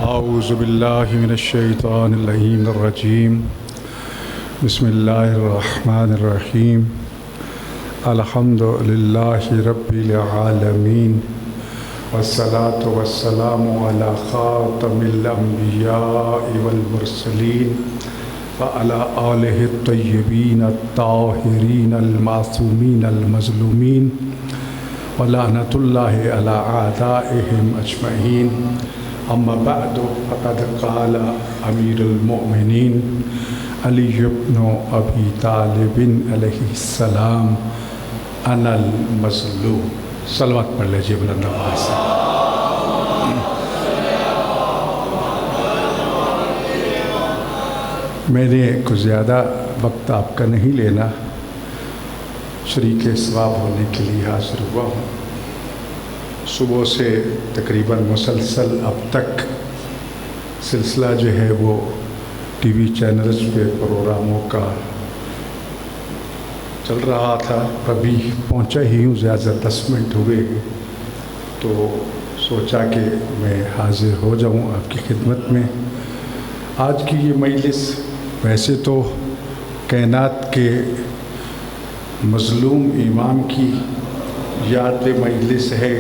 اعوذ باللہ من الشیطان اللعین الرجیم بسم اللہ الرحمن الرحیم الحمد للہ رب العالمین والصلاة والسلام علی خاتم الانبیاء والمرسلین وعلی آلہ الطیبین الطاہرین المعصومین المظلومین ولعنۃ اللہ علی اعدائہم اجمعین اما بعد فقد قال امیر المؤمنین علی بن ابی طالب علیہ السلام انا المظلوم۔ صلوات پڑھ لیجیے بلند آواز سے۔ میں نے کچھ زیادہ وقت آپ کا نہیں لینا، شریک ثواب ہونے کے لیے حاضر ہوا ہوں۔ صبح سے تقریباً مسلسل اب تک سلسلہ جو ہے وہ ٹی وی چینلز پہ پروگراموں کا چل رہا تھا، ابھی پہنچا ہی ہوں، زیادہ 10 منٹ ہوئے، تو سوچا کہ میں حاضر ہو جاؤں آپ کی خدمت میں۔ آج کی یہ مجلس ویسے تو کائنات کے مظلوم امام کی یاد مجلس ہے،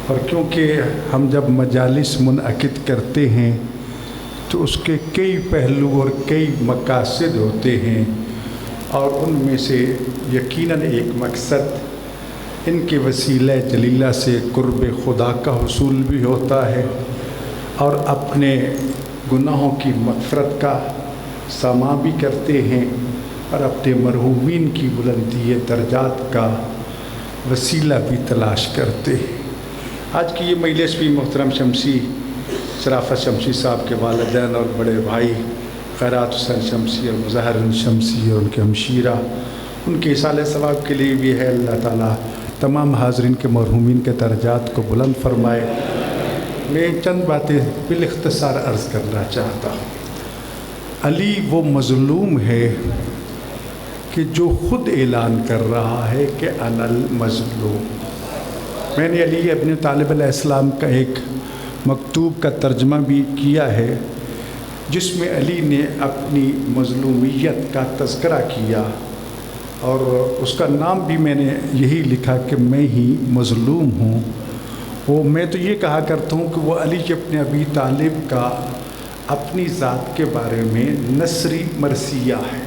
اور کیونکہ ہم جب مجالس منعقد کرتے ہیں تو اس کے کئی پہلو اور کئی مقاصد ہوتے ہیں، اور ان میں سے یقیناً ایک مقصد ان کے وسیلہ جلیلہ سے قرب خدا کا حصول بھی ہوتا ہے، اور اپنے گناہوں کی مغفرت کا ساماں بھی کرتے ہیں، اور اپنے مرحومین کی بلندی درجات کا وسیلہ بھی تلاش کرتے ہیں۔ آج کی یہ مجلس بھی محترم شمسی شرافت شمسی صاحب کے والدین اور بڑے بھائی خیرات حسین شمسی اور مظہر شمسی اور ان کے ہمشیرہ، ان کے اصالہ ثواب کے لیے بھی ہے۔ اللہ تعالیٰ تمام حاضرین کے مرحومین کے درجات کو بلند فرمائے۔ میں چند باتیں بالاختصار عرض کرنا چاہتا ہوں۔ علی وہ مظلوم ہے کہ جو خود اعلان کر رہا ہے کہ انا المظلوم۔ میں نے علی ابن طالب علیہ السلام کا ایک مکتوب کا ترجمہ بھی کیا ہے، جس میں علی نے اپنی مظلومیت کا تذکرہ کیا، اور اس کا نام بھی میں نے یہی لکھا کہ میں ہی مظلوم ہوں۔ وہ میں تو یہ کہا کرتا ہوں کہ وہ علی ابن ابی طالب کا اپنی ذات کے بارے میں نثری مرثیہ ہے۔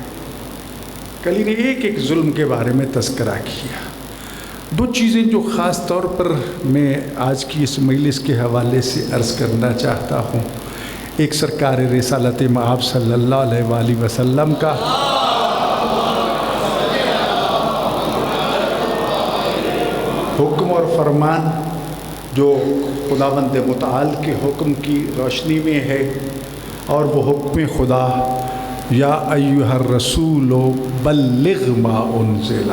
علی نے ایک ایک ظلم کے بارے میں تذکرہ کیا۔ دو چیزیں جو خاص طور پر میں آج کی اس مجلس کے حوالے سے عرض کرنا چاہتا ہوں، ایک سرکار رسالت مآب صلی اللہ علیہ وآلہ وسلم کا حکم اور فرمان جو خداوند متعال کے حکم کی روشنی میں ہے، اور وہ حکم خدا یا ایھا الرسول بلغ ما انزل۔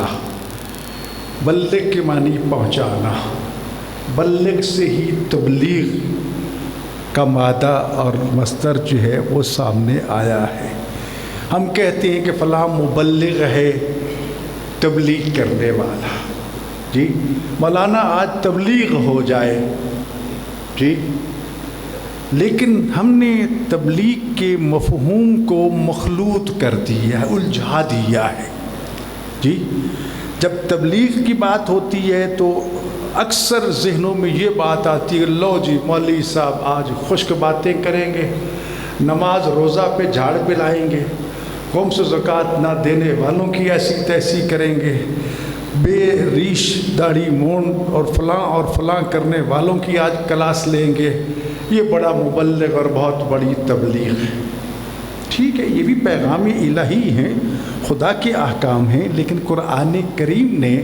بلغ کے معنی پہنچانا، بلغ سے ہی تبلیغ کا مادہ اور مصدر جو ہے وہ سامنے آیا ہے۔ ہم کہتے ہیں کہ فلاں مبلغ ہے، تبلیغ کرنے والا۔ جی مولانا آج تبلیغ ہو جائے، جی، لیکن ہم نے تبلیغ کے مفہوم کو مخلوط کر دیا ہے، الجھا دیا ہے۔ جی جب تبلیغ کی بات ہوتی ہے تو اکثر ذہنوں میں یہ بات آتی ہے، لو جی مولوی صاحب آج خشک باتیں کریں گے، نماز روزہ پہ جھاڑ پلائیں گے، قوم سے زکوٰۃ نہ دینے والوں کی ایسی تیسی کریں گے، بے ریش داڑھی مونڈ اور فلاں کرنے والوں کی آج کلاس لیں گے۔ یہ بڑا مبلغ اور بہت بڑی تبلیغ ہے۔ ٹھیک ہے، یہ بھی پیغام الہی ہیں، خدا کے احکام ہیں، لیکن قرآن کریم نے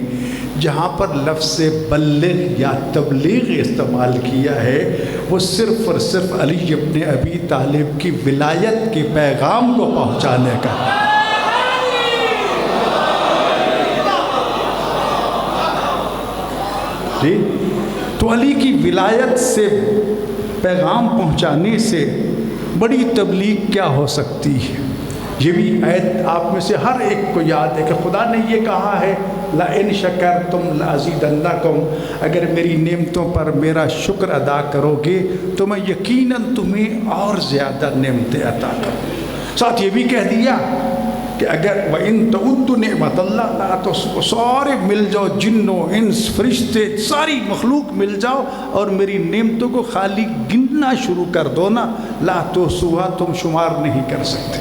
جہاں پر لفظ بلغ یا تبلیغ استعمال کیا ہے، وہ صرف اور صرف علی ابن ابی طالب کی ولایت کے پیغام کو پہنچانے کا ہے۔ جی تو علی کی ولایت سے پیغام پہنچانے سے بڑی تبلیغ کیا ہو سکتی ہے؟ یہ بھی آیت آپ میں سے ہر ایک کو یاد ہے کہ خدا نے یہ کہا ہے لئن شکرتم لازیدنکم، اگر میری نعمتوں پر میرا شکر ادا کرو گے تو میں یقیناً تمہیں اور زیادہ نعمتیں عطا کروں۔ ساتھ یہ بھی کہہ دیا کہ اگر وَإِن تَعُدُّ نِعْمَتَ اللَّهِ لَا تُحْصُوهَا، سارے مل جاؤ، جنوں انس فرشتے ساری مخلوق مل جاؤ اور میری نعمتوں کو خالی گننا شروع کر دو نا، لا تحصوها، تم شمار نہیں کر سکتے،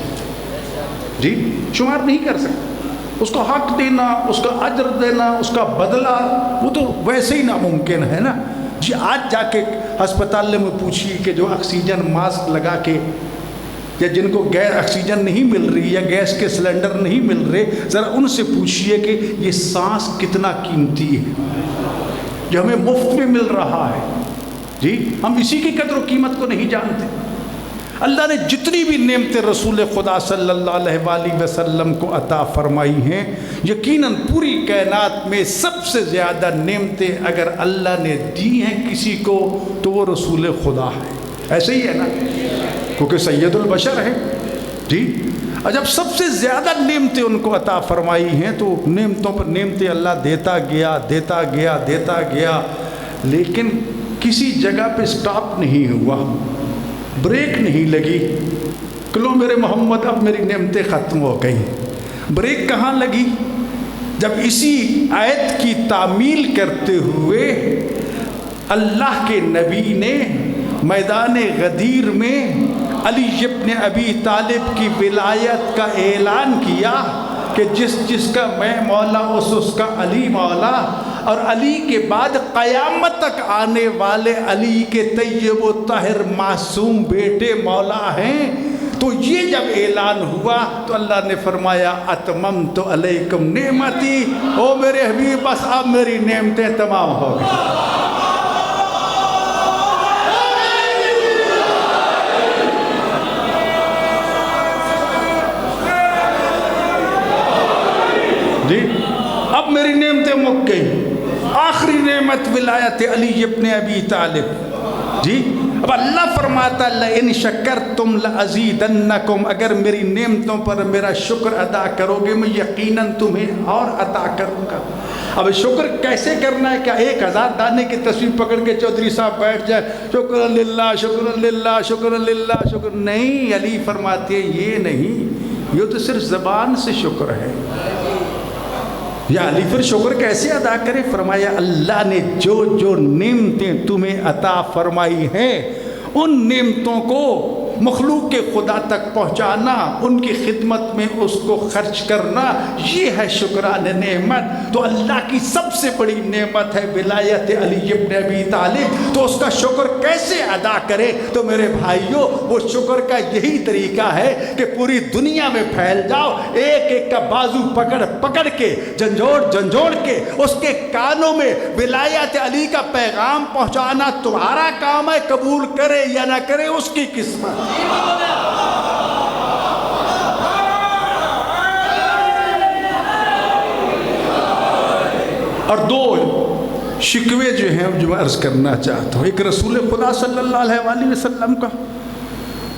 جی شمار نہیں کر سکتے۔ اس کو حق دینا، اس کا اجر دینا، اس کا بدلہ، وہ تو ویسے ہی ناممکن ہے نا۔ جی آج جا کے ہسپتال میں پوچھیے کہ جو آکسیجن ماسک لگا کے، یا جن کو گیس آکسیجن نہیں مل رہی یا گیس کے سلنڈر نہیں مل رہے، ذرا ان سے پوچھئے کہ یہ سانس کتنا قیمتی ہے جو ہمیں مفت میں مل رہا ہے۔ جی ہم اسی کی قدر و قیمت کو نہیں جانتے۔ اللہ نے جتنی بھی نعمتیں رسول خدا صلی اللہ علیہ وآلہ وسلم کو عطا فرمائی ہیں، یقیناً پوری کائنات میں سب سے زیادہ نعمتیں اگر اللہ نے دی ہیں کسی کو تو وہ رسول خدا ہے۔ ایسے ہی ہے نا، کیونکہ سید البشر ہے۔ جی اور جب سب سے زیادہ نعمتیں ان کو عطا فرمائی ہیں تو نعمتوں پر نعمتیں اللہ دیتا گیا دیتا گیا دیتا گیا، لیکن کسی جگہ پہ سٹاپ نہیں ہوا، بریک نہیں لگی کہ لو میرے محمد اب میری نعمتیں ختم ہو گئیں۔ بریک کہاں لگی؟ جب اسی آیت کی تعمیل کرتے ہوئے اللہ کے نبی نے میدان غدیر میں علی ابن ابی طالب کی ولایت کا اعلان کیا کہ جس کا میں مولا اس کا علی مولا، اور علی کے بعد قیامت تک آنے والے علی کے طیب و طاہر معصوم بیٹے مولا ہیں۔ تو یہ جب اعلان ہوا تو اللہ نے فرمایا اتممت علیکم نعمتی، او میرے حبیب بس اب میری نعمتیں تمام ہو گئی۔ جی اب میری نعمتیں مک گئی۔ آخری نعمت ولایت علی ابن ابی طالب۔ جی اب اللہ فرماتا لئن شکرتم لازیدنکم، اگر میری نعمتوں پر میرا شکر ادا کرو گے میں یقیناً تمہیں اور عطا کروں گا۔ اب شکر کیسے کرنا ہے؟ کیا 1000 دانے کی تصویر پکڑ کے چودھری صاحب بیٹھ جائے شکر للہ شکر للہ شکر للہ شکر؟ نہیں، علی فرماتے ہیں یہ نہیں، یہ تو صرف زبان سے شکر ہے۔ یا علی پھر شکر کیسے ادا کرے؟ فرمایا اللہ نے جو جو نعمتیں تمہیں عطا فرمائی ہیں ان نعمتوں کو مخلوق کے خدا تک پہنچانا، ان کی خدمت میں اس کو خرچ کرنا، یہ ہے شکران نعمت۔ تو اللہ کی سب سے بڑی نعمت ہے ولایت علی ابن ابی طالب، تو اس کا شکر کیسے ادا کرے؟ تو میرے بھائیوں وہ شکر کا یہی طریقہ ہے کہ پوری دنیا میں پھیل جاؤ، ایک ایک کا بازو پکڑ پکڑ کے جھنجھوڑ کے اس کے کانوں میں ولایت علی کا پیغام پہنچانا تمہارا کام ہے، قبول کرے یا نہ کرے اس کی قسمت۔ اور دو شکوے جو ہیں جو میں عرض کرنا چاہتا ہوں، ایک رسول خدا صلی اللہ علیہ وآلہ وسلم کا،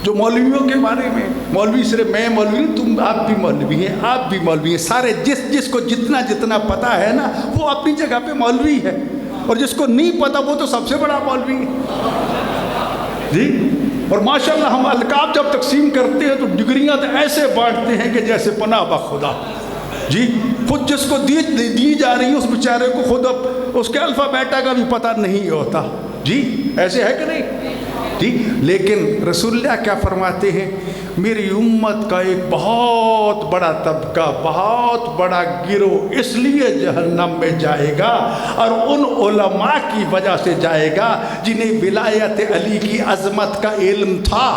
جو مولویوں کے بارے میں، مولوی صرف میں مولوی نہیں، تم آپ بھی مولوی ہیں، آپ بھی مولوی ہیں، سارے جس کو جتنا پتہ ہے نا وہ اپنی جگہ پہ مولوی ہے، اور جس کو نہیں پتہ وہ تو سب سے بڑا مولوی ہے۔ جی اور ماشاءاللہ ہم القاب جب تقسیم کرتے ہیں تو ڈگریاں تو ایسے بانٹتے ہیں کہ جیسے پناہ بخدا۔ جی خود جس کو دی جا رہی ہے اس بیچارے کو خود اس کے الفا بیٹا کا بھی پتہ نہیں ہوتا۔ جی ایسے ہے کہ نہیں؟ جی لیکن رسول اللہ کیا فرماتے ہیں؟ میری امت کا ایک بہت بڑا طبقہ، بہت بڑا گروہ اس لیے جہنم میں جائے گا اور ان علماء کی وجہ سے جائے گا جنہیں ولایت علی کی عظمت کا علم تھا،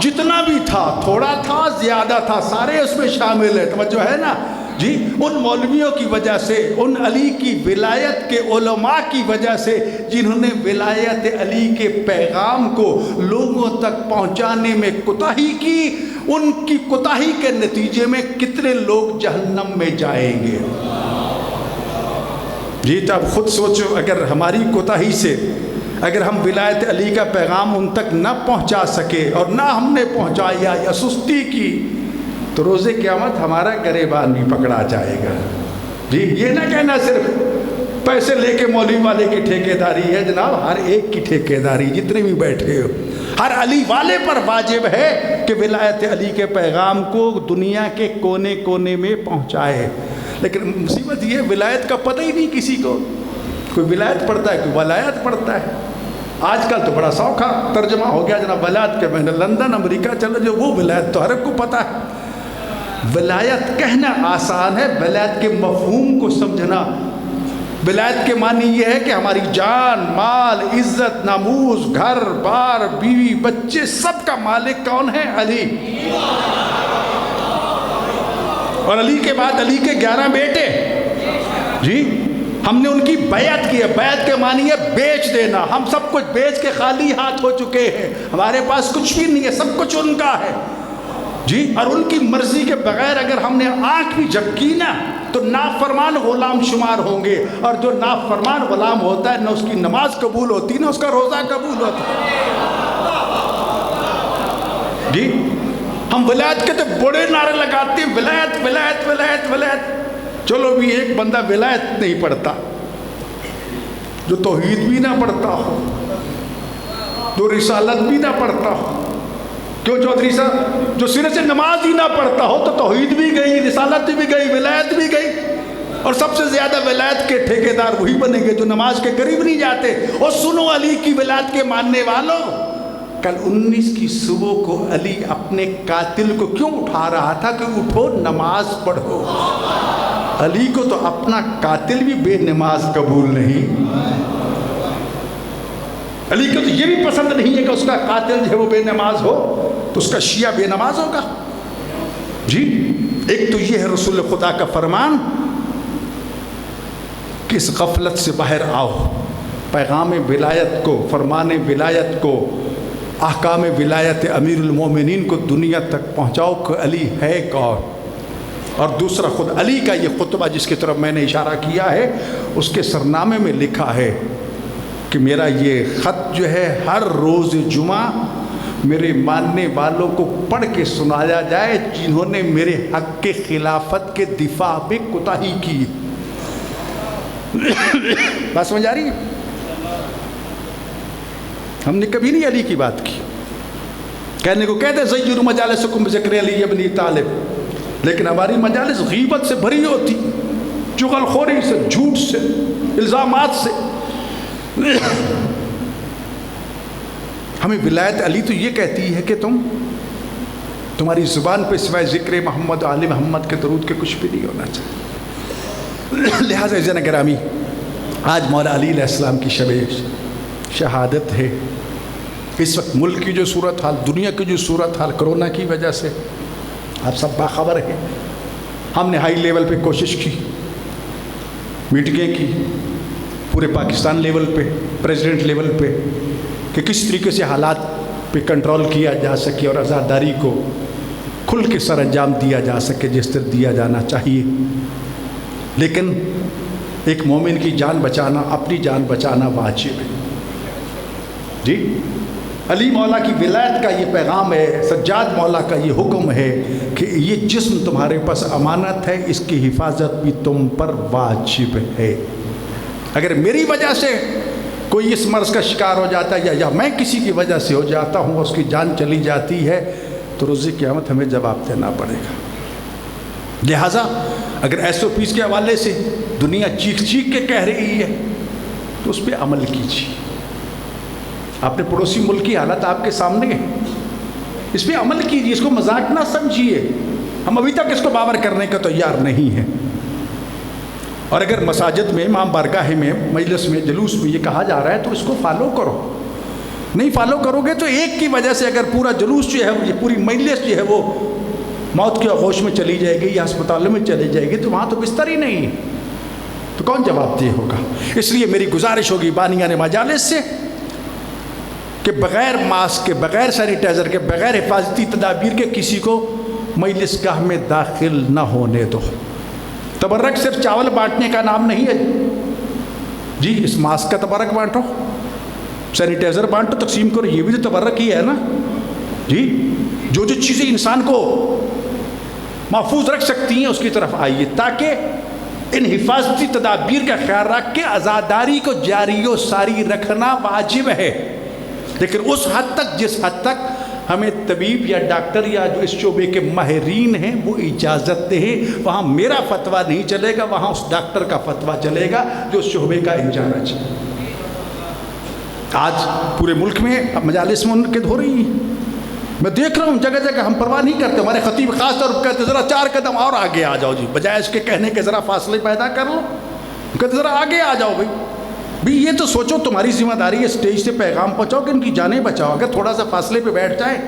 جتنا بھی تھا، تھوڑا تھا زیادہ تھا، سارے اس میں شامل ہیں، توجہ ہے نا؟ جی ان مولویوں کی وجہ سے، ان علی کی ولایت کے علماء کی وجہ سے جنہوں نے ولایت علی کے پیغام کو لوگوں تک پہنچانے میں کوتاہی کی، ان کی کوتاہی کے نتیجے میں کتنے لوگ جہنم میں جائیں گے۔ جی تو اب خود سوچو، اگر ہماری کوتاہی سے اگر ہم ولایت علی کا پیغام ان تک نہ پہنچا سکے اور نہ ہم نے پہنچایا یا سستی کی تو روز قیامت ہمارا گریبان بھی پکڑا جائے گا۔ جی یہ نہ کہنا صرف پیسے لے کے مولوی والے کی ٹھیکیداری ہے جناب، ہر ایک کی ٹھیکیداری، جتنے بھی بیٹھے ہو ہر علی والے پر واجب ہے کہ ولایت علی کے پیغام کو دنیا کے کونے کونے میں پہنچائے۔ لیکن مصیبت یہ ولایت کا پتہ ہی نہیں کسی کو، کوئی ولایت پڑھتا ہے کوئی ولایت پڑھتا ہے۔ آج کل تو بڑا سوکھا ترجمہ ہو گیا جناب ولایت کے، میں نے لندن امریکہ چلو جو وہ ولایت تو ہر ایک کو پتہ ہے۔ ولایت کہنا آسان ہے، ولایت کے مفہوم کو سمجھنا، ولایت کے معنی یہ ہے کہ ہماری جان، مال، عزت، ناموس، گھر بار، بیوی، بچے، سب کا مالک کون ہے؟ علی۔ اور علی کے بعد علی کے 11 بیٹے، جی ہم نے ان کی بیعت کی ہے۔ بیعت کے معنی ہے بیچ دینا، ہم سب کچھ بیچ کے خالی ہاتھ ہو چکے ہیں، ہمارے پاس کچھ بھی نہیں ہے، سب کچھ ان کا ہے جی۔ اور ان کی مرضی کے بغیر اگر ہم نے آنکھ بھی جھپکی نا تو نافرمان غلام شمار ہوں گے، اور جو نافرمان غلام ہوتا ہے نہ اس کی نماز قبول ہوتی نہ اس کا روزہ قبول ہوتا جی۔ ہم ولایت کے تو بڑے نعرے لگاتے ہیں، ولایت ولایت ولایت ولایت، چلو بھی ایک بندہ ولایت نہیں پڑھتا، جو توحید بھی نہ پڑھتا ہو، جو رسالت بھی نہ پڑھتا ہو، کیوں چودھری صاحب؟ جو سرے سے نماز ہی نہ پڑھتا ہو تو توحید بھی گئی، رسالت بھی گئی، ولایت بھی گئی، اور سب سے زیادہ ولایت کے ٹھیکیدار وہی بنیں گے جو نماز کے قریب نہیں جاتے۔ اور سنو علی کی ولایت کے ماننے والوں، کل 19 کی صبح کو علی اپنے قاتل کو کیوں اٹھا رہا تھا کہ اٹھو نماز پڑھو؟ علی کو تو اپنا قاتل بھی بے نماز قبول نہیں، علی کو تو یہ بھی پسند نہیں ہے کہ اس کا قاتل جو ہے وہ بے نماز ہو، تو اس کا شیعہ بے نماز ہوگا جی۔ ایک تو یہ ہے رسول خدا کا فرمان کہ اس غفلت سے باہر آؤ، پیغام ولایت کو، فرمان ولایت کو، احکام ولایت امیر المومنین کو دنیا تک پہنچاؤ کہ علی ہے کون۔ اور دوسرا خود علی کا یہ خطبہ جس کی طرف میں نے اشارہ کیا ہے، اس کے سرنامے میں لکھا ہے کہ میرا یہ خط جو ہے ہر روز جمعہ میرے ماننے والوں کو پڑھ کے سنایا جائے جنہوں نے میرے حق کے خلافت کے دفاع میں کوتاہی کی۔ بات سمجھ آ رہی ہے؟ ہم نے کبھی نہیں علی کی بات کی، کہنے کو کہتے زیّنوا مجالسکم بذکر علی ابن طالب، لیکن ہماری مجالس غیبت سے بھری ہوتی، چغل خوری سے، جھوٹ سے، الزامات سے۔ ہمیں ولایت علی تو یہ کہتی ہے کہ تمہاری زبان پہ سوائے ذکر محمد و آل محمد کے درود کے کچھ بھی نہیں ہونا چاہیے۔ لہٰذا عزیزان گرامی، آج مولا علی علیہ السلام کی شب شہادت ہے۔ اس وقت ملک کی جو صورتحال، دنیا کی جو صورتحال کرونا کی وجہ سے آپ سب باخبر ہیں، ہم نے ہائی لیول پہ کوشش کی، میٹنگیں کی پورے پاکستان لیول پہ، پریزیڈنٹ لیول پہ، کہ کس طریقے سے حالات پہ کنٹرول کیا جا سکے اور عزاداری کو کھل کے سر انجام دیا جا سکے جس طرح دیا جانا چاہیے۔ لیکن ایک مومن کی جان بچانا، اپنی جان بچانا واجب ہے جی۔ علی مولا کی ولایت کا یہ پیغام ہے، سجاد مولا کا یہ حکم ہے کہ یہ جسم تمہارے پاس امانت ہے، اس کی حفاظت بھی تم پر واجب ہے۔ اگر میری وجہ سے کوئی اس مرض کا شکار ہو جاتا ہے یا میں کسی کی وجہ سے ہو جاتا ہوں، اس کی جان چلی جاتی ہے، تو روز قیامت ہمیں جواب دینا پڑے گا۔ لہٰذا اگر ایس او پیز کے حوالے سے دنیا چیخ چیخ کے کہہ رہی ہے تو اس پہ عمل کیجیے۔ آپ نے پڑوسی ملک کی حالت آپ کے سامنے ہے، اس پہ عمل کیجیے، اس کو مذاق نہ سمجھیے۔ ہم ابھی تک اس کو باور کرنے کا تیار نہیں ہیں۔ اور اگر مساجد میں، امام بارگاہ میں، مجلس میں، جلوس میں یہ کہا جا رہا ہے تو اس کو فالو کرو۔ نہیں فالو کرو گے تو ایک کی وجہ سے اگر پورا جلوس جو ہے، یہ پوری مجلس جو ہے وہ موت کے آغوش میں چلی جائے گی یا ہسپتالوں میں چلی جائے گی تو وہاں تو بستر ہی نہیں ہے، تو کون جواب دہ ہوگا؟ اس لیے میری گزارش ہوگی بانیان مجالس سے کہ بغیر ماسک کے، بغیر سینیٹائزر کے، بغیر حفاظتی تدابیر کے کسی کو مجلس گاہ میں داخل نہ ہونے دو۔ تبرک صرف چاول بانٹنے کا نام نہیں ہے جی، اس ماسک کا تبرک بانٹو، سینیٹائزر بانٹو، تقسیم کرو، یہ بھی تو تبرک ہی ہے نا جی۔ جو جو چیزیں انسان کو محفوظ رکھ سکتی ہیں اس کی طرف آئیے، تاکہ ان حفاظتی تدابیر کا خیال رکھ کے عزاداری کو جاری و ساری رکھنا واجب ہے، لیکن اس حد تک جس حد تک ہمیں طبیب یا ڈاکٹر یا جو اس شعبے کے ماہرین ہیں وہ اجازت دیں، وہاں میرا فتویٰ نہیں چلے گا، وہاں اس ڈاکٹر کا فتویٰ چلے گا جو اس شعبے کا انچارج ہے۔ آج پورے ملک میں مجالس منعقد ہو رہی ہیں، میں دیکھ رہا ہوں جگہ جگہ، ہم پرواہ نہیں کرتے، ہمارے خطیب خاص طور پر کہتے ذرا 4 قدم اور آگے آ جاؤ جی، بجائے اس کے کہنے کے ذرا فاصلے پیدا کر لو، کہتے ذرا آگے آ جاؤ بھئی یہ تو سوچو تمہاری ذمہ داری ہے اسٹیج سے پیغام پہنچاؤ کہ ان کی جانیں بچاؤ، اگر تھوڑا سا فاصلے پہ بیٹھ جائیں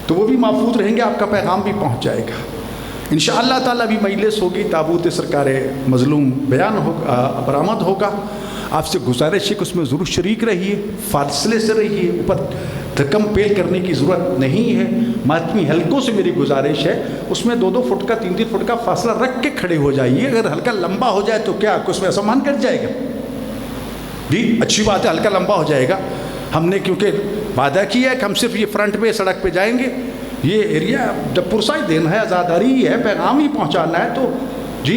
تو وہ بھی محفوظ رہیں گے، آپ کا پیغام بھی پہنچ جائے گا۔ انشاءاللہ تعالیٰ بھی مجلس ہوگی، تابوت سرکار مظلوم بیان ہوگا، برآمد ہوگا۔ آپ سے گزارش ہے کہ اس میں ضرور شریک رہیے، فاصلے سے رہیے، اوپر رقم پیل کرنے کی ضرورت نہیں ہے۔ ماتمی حلقوں سے میری گزارش ہے اس میں 2-2 فٹ کا 3-3 فٹ کا فاصلہ رکھ کے کھڑے ہو جائیے، اگر حلقہ لمبا ہو جائے تو کیا اس میں سامان کٹ جائے گا؟ جی اچھی بات ہے، ہلکا لمبا ہو جائے گا، ہم نے کیونکہ وعدہ کیا ہے کہ ہم صرف یہ فرنٹ پہ سڑک پہ جائیں گے، یہ ایریا جب پرسائی دین ہے، عزاداری ہی ہے، پیغام ہی پہنچانا ہے، تو جی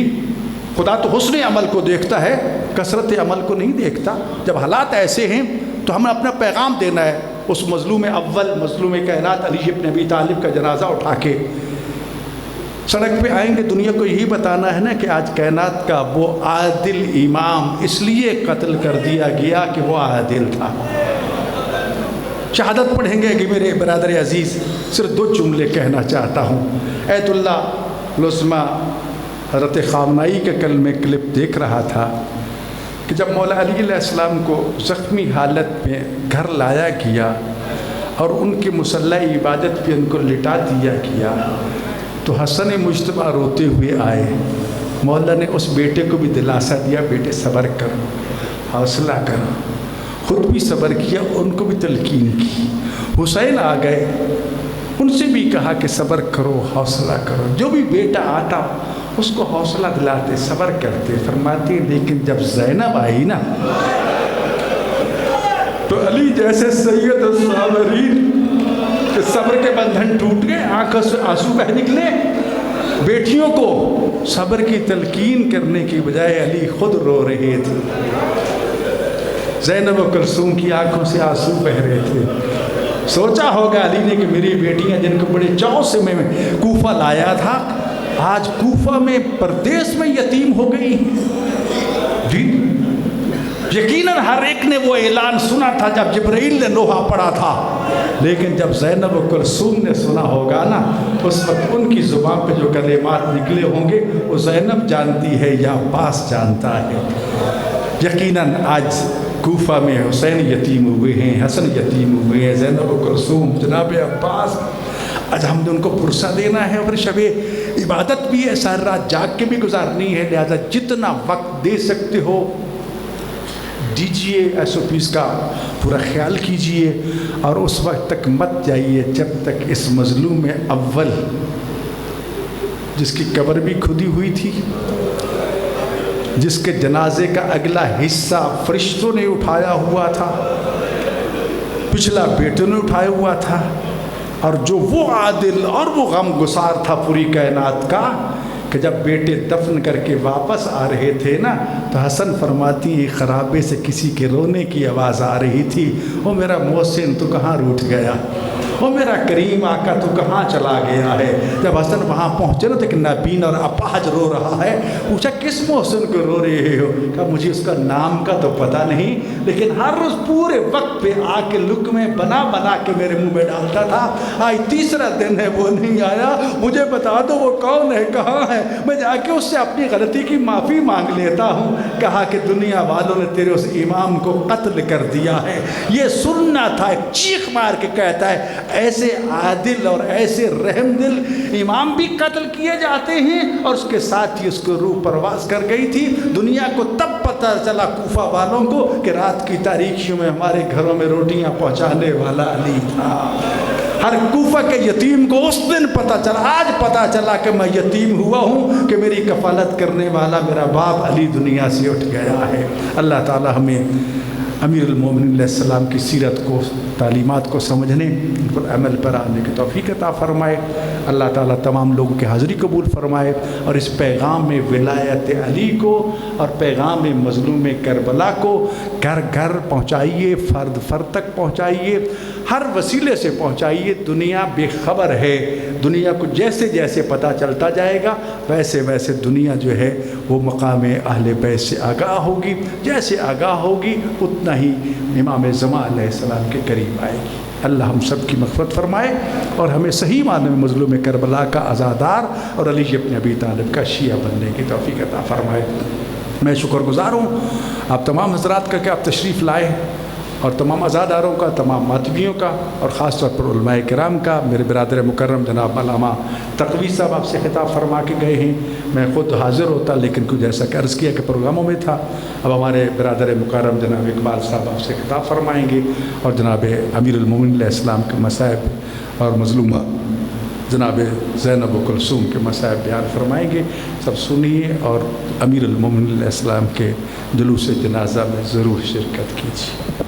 خدا تو حسن عمل کو دیکھتا ہے، کثرت عمل کو نہیں دیکھتا۔ جب حالات ایسے ہیں تو ہمیں اپنا پیغام دینا ہے۔ اس مظلوم اول، مظلوم کائنات علی ابن ابی طالب کا جنازہ اٹھا کے سڑک پہ آئیں گے، دنیا کو یہی بتانا ہے نا کہ آج کائنات کا وہ عادل امام اس لیے قتل کر دیا گیا کہ وہ عادل تھا۔ شہادت پڑھیں گے کہ میرے برادر عزیز، صرف 2 جملے کہنا چاہتا ہوں۔ ایت اللہ لزمہ حضرت خامنائی کے کل میں کلپ دیکھ رہا تھا کہ جب مولا علی علیہ السلام کو زخمی حالت میں گھر لایا گیا اور ان کی مسلح عبادت پہ ان کو لٹا دیا گیا تو حسن مجتبی روتے ہوئے آئے، مولا نے اس بیٹے کو بھی دلاسا دیا، بیٹے صبر کرو، حوصلہ کرو، خود بھی صبر کیا، ان کو بھی تلقین کی۔ حسین آ گئے، ان سے بھی کہا کہ صبر کرو، حوصلہ کرو، جو بھی بیٹا آتا اس کو حوصلہ دلاتے، صبر کرتے۔ فرماتے لیکن جب زینب آئی نا تو علی جیسے سید الصابرین کہ صبر کے بندھن ٹوٹ گئے، آنکھوں سے آنسو بہہ نکلے، بیٹیوں کو صبر کی تلقین کرنے کی بجائے علی خود رو رہے تھے، زینب و کلثوم کی آنکھوں سے آنسو بہہ رہے تھے۔ سوچا ہوگا علی نے کہ میری بیٹیاں جن کو بڑے چاؤ سے میں کوفہ لایا تھا آج کوفہ میں پردیس میں یتیم ہو گئی۔ جی یقیناً ہر ایک نے وہ اعلان سنا تھا جب جبرائیل نے لوہا پڑا تھا، لیکن جب زینب و کلثوم نے سنا ہوگا نا اس وقت ان کی زبان پہ جو کلمات نکلے ہوں گے وہ زینب جانتی ہے یا عباس جانتا ہے۔ یقیناً آج کوفہ میں حسین یتیم ہوئے ہیں، حسن یتیم ہوئے ہیں، زینب و کلثوم، جناب عباس، آج ہم نے ان کو پرسہ دینا ہے، اور شب عبادت بھی ہے، ساری رات جاگ کے بھی گزارنی ہے، لہذا جتنا وقت دے سکتے ہو دیجئے، ایس او پیز کا پورا خیال کیجئے، اور اس وقت تک مت جائیے جب تک اس مظلوم اول جس کی قبر بھی کھدی ہوئی تھی، جس کے جنازے کا اگلا حصہ فرشتوں نے اٹھایا ہوا تھا، پچھلا بیٹوں نے اٹھایا ہوا تھا، اور جو وہ عادل اور وہ غم گسار تھا پوری کائنات کا کہ جب بیٹے دفن کر کے واپس آ رہے تھے نا تو حسن فرماتی ایک خرابے سے کسی کے رونے کی آواز آ رہی تھی، او میرا محسن تو کہاں روٹھ گیا، او میرا کریم آقا تو کہاں چلا گیا ہے۔ جب حسن وہاں پہنچے نا تو ایک نابین اور اپاہج رو رہا ہے، پوچھا کس محسن کو رو رہے ہو؟ کہا مجھے اس کا نام کا تو پتہ نہیں، لیکن ہر روز پورے وقت پہ آ کے لقمے بنا بنا کے میرے منہ میں ڈالتا تھا، آج تیسرا دن ہے وہ نہیں آیا، مجھے بتا دو وہ کون ہے، کہاں ہے، میں جا کے اس سے اپنی غلطی کی معافی مانگ لیتا ہوں۔ کہا کہ دنیا والوں نے تیرے اس امام کو قتل کر دیا ہے، یہ سننا تھا۔ ایک چیخ مار کے کہتا ہے ایسے عادل اور ایسے رحم دل امام بھی قتل کیے جاتے ہیں، اور اس کے ساتھ ہی اس کو روح پرواز کر گئی تھی۔ دنیا کو تب پتہ چلا کوفہ والوں کو کہ رات کی تاریکیوں میں ہمارے گھروں میں روٹیاں پہنچانے والا علی تھا۔ ہر کوفہ کے یتیم کو اس دن پتہ چلا، آج پتہ چلا کہ میں یتیم ہوا ہوں کہ میری کفالت کرنے والا میرا باپ علی دنیا سے اٹھ گیا ہے۔ اللہ تعالی ہمیں امیر المومنین علیہ السلام کی سیرت کو، تعلیمات کو سمجھنے، ان پر عمل پر آنے کی توفیق عطا فرمائے۔ اللہ تعالیٰ تمام لوگوں کی حاضری قبول فرمائے، اور اس پیغام ولایت علی کو اور پیغام مظلوم کربلا کو گھر گھر پہنچائیے، فرد فرد تک پہنچائیے، ہر وسیلے سے پہنچائیے۔ دنیا بے خبر ہے، دنیا کو جیسے جیسے پتہ چلتا جائے گا ویسے ویسے دنیا جو ہے وہ مقام اہل بیت سے آگاہ ہوگی، جیسے آگاہ ہوگی اتنا ہی امام زمان علیہ السلام کے قریب آئے گی۔ اللہ ہم سب کی مغفرت فرمائے اور ہمیں صحیح معنی میں مظلوم کربلا کا عزادار اور علی ابن ابی طالب کا شیعہ بننے کی توفیق عطا فرمائے۔ میں شکر گزار ہوں آپ تمام حضرات کا کہ آپ تشریف لائے، اور تمام عزاداروں کا، تمام ماتمیوں کا، اور خاص طور پر علماء کرام کا۔ میرے برادر مکرم جناب علامہ تقوی صاحب آپ سے خطاب فرما کے گئے ہیں، میں خود حاضر ہوتا لیکن کچھ ایسا کہ عرض کیا کہ پروگراموں میں تھا۔ اب ہمارے برادر مکرم جناب اقبال صاحب آپ سے خطاب فرمائیں گے، اور جناب امیر المومنین علیہ السلام کے مصائب اور مظلومہ جناب زینب و کلثوم کے مصائب بیان فرمائیں گے۔ سب سنیے اور امیر المومنین علیہ السلام کے جلوس جنازہ میں ضرور شرکت کیجیے۔